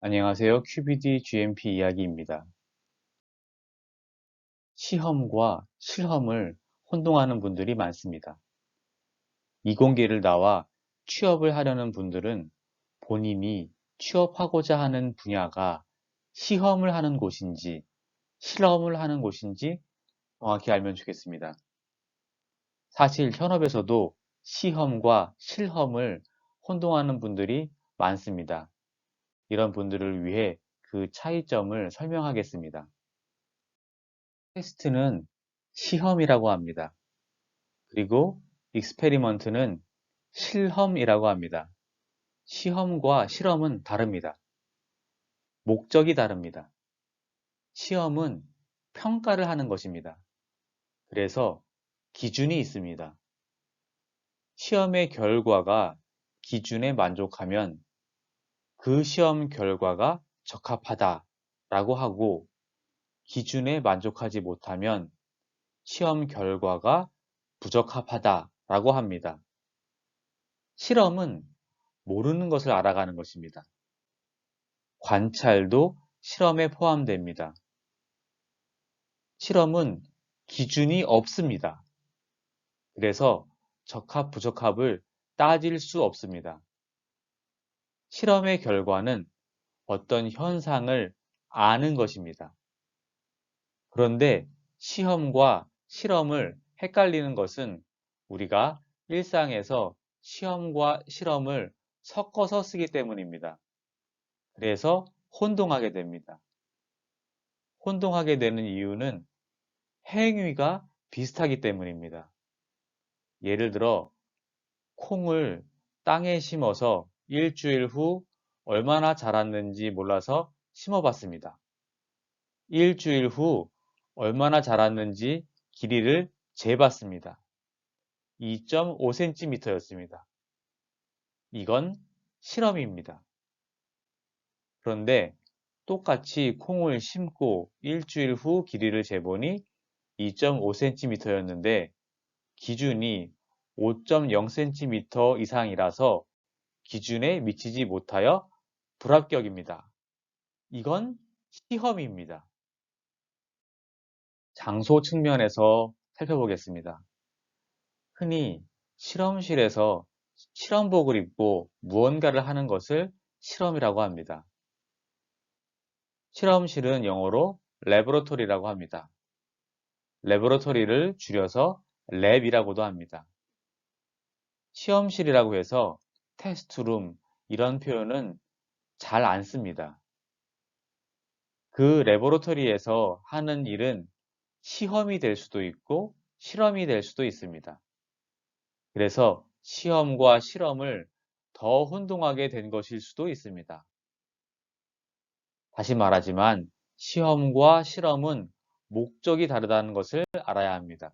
안녕하세요. QBD GMP 이야기입니다. 시험과 실험을 혼동하는 분들이 많습니다. 이공계를 나와 취업을 하려는 분들은 본인이 취업하고자 하는 분야가 시험을 하는 곳인지 실험을 하는 곳인지 정확히 알면 좋겠습니다. 사실 현업에서도 시험과 실험을 혼동하는 분들이 많습니다. 이런 분들을 위해 그 차이점을 설명하겠습니다. 테스트는 시험이라고 합니다. 그리고 익스페리먼트는 실험이라고 합니다. 시험과 실험은 다릅니다. 목적이 다릅니다. 시험은 평가를 하는 것입니다. 그래서 기준이 있습니다. 시험의 결과가 기준에 만족하면 그 시험 결과가 적합하다라고 하고 기준에 만족하지 못하면 시험 결과가 부적합하다라고 합니다. 실험은 모르는 것을 알아가는 것입니다. 관찰도 실험에 포함됩니다. 실험은 기준이 없습니다. 그래서 적합, 부적합을 따질 수 없습니다. 실험의 결과는 어떤 현상을 아는 것입니다. 그런데 시험과 실험을 헷갈리는 것은 우리가 일상에서 시험과 실험을 섞어서 쓰기 때문입니다. 그래서 혼동하게 됩니다. 혼동하게 되는 이유는 행위가 비슷하기 때문입니다. 예를 들어 콩을 땅에 심어서 일주일 후 얼마나 자랐는지 몰라서 심어봤습니다. 일주일 후 얼마나 자랐는지 길이를 재봤습니다. 2.5cm였습니다. 이건 실험입니다. 그런데 똑같이 콩을 심고 일주일 후 길이를 재보니 2.5cm였는데 기준이 5.0cm 이상이라서 기준에 미치지 못하여 불합격입니다. 이건 시험입니다. 장소 측면에서 살펴보겠습니다. 흔히 실험실에서 실험복을 입고 무언가를 하는 것을 실험이라고 합니다. 실험실은 영어로 레보러토리라고 합니다. 레보러토리를 줄여서 랩이라고도 합니다. 시험실이라고 해서 테스트룸 이런 표현은 잘 안 씁니다. 그 레보러토리에서 하는 일은 시험이 될 수도 있고 실험이 될 수도 있습니다. 그래서 시험과 실험을 더 혼동하게 된 것일 수도 있습니다. 다시 말하지만 시험과 실험은 목적이 다르다는 것을 알아야 합니다.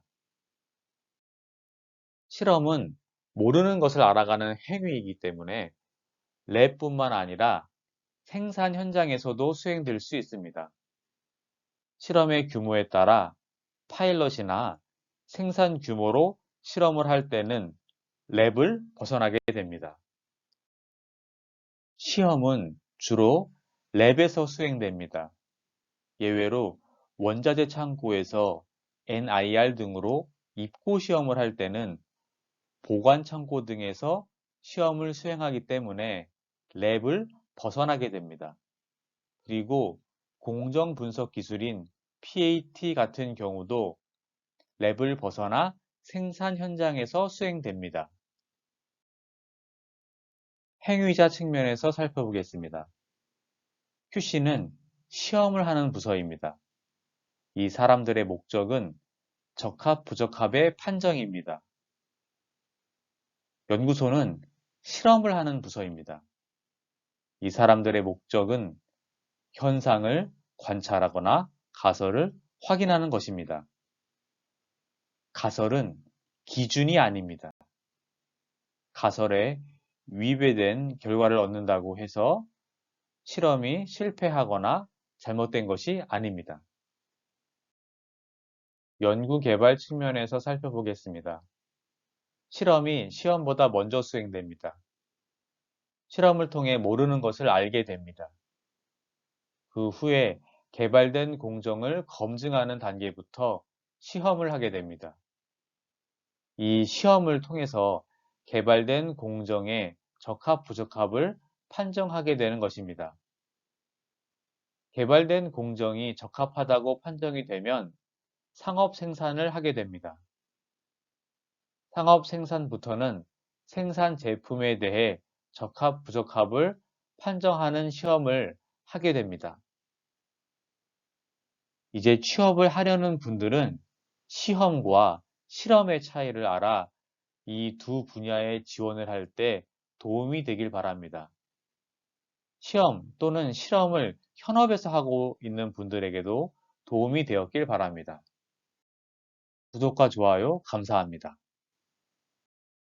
실험은 모르는 것을 알아가는 행위이기 때문에 랩뿐만 아니라 생산 현장에서도 수행될 수 있습니다. 실험의 규모에 따라 파일럿이나 생산 규모로 실험을 할 때는 랩을 벗어나게 됩니다. 시험은 주로 랩에서 수행됩니다. 예외로 원자재 창고에서 NIR 등으로 입고 시험을 할 때는 보관 창고 등에서 시험을 수행하기 때문에 랩을 벗어나게 됩니다. 그리고 공정 분석 기술인 PAT 같은 경우도 랩을 벗어나 생산 현장에서 수행됩니다. 행위자 측면에서 살펴보겠습니다. QC는 시험을 하는 부서입니다. 이 사람들의 목적은 적합, 부적합의 판정입니다. 연구소는 실험을 하는 부서입니다. 이 사람들의 목적은 현상을 관찰하거나 가설을 확인하는 것입니다. 가설은 기준이 아닙니다. 가설에 위배된 결과를 얻는다고 해서 실험이 실패하거나 잘못된 것이 아닙니다. 연구 개발 측면에서 살펴보겠습니다. 실험이 시험보다 먼저 수행됩니다. 실험을 통해 모르는 것을 알게 됩니다. 그 후에 개발된 공정을 검증하는 단계부터 시험을 하게 됩니다. 이 시험을 통해서 개발된 공정의 적합부적합을 판정하게 되는 것입니다. 개발된 공정이 적합하다고 판정이 되면 상업 생산을 하게 됩니다. 상업 생산부터는 생산 제품에 대해 적합부적합을 판정하는 시험을 하게 됩니다. 이제 취업을 하려는 분들은 시험과 실험의 차이를 알아 이 두 분야에 지원을 할 때 도움이 되길 바랍니다. 시험 또는 실험을 현업에서 하고 있는 분들에게도 도움이 되었길 바랍니다. 구독과 좋아요 감사합니다.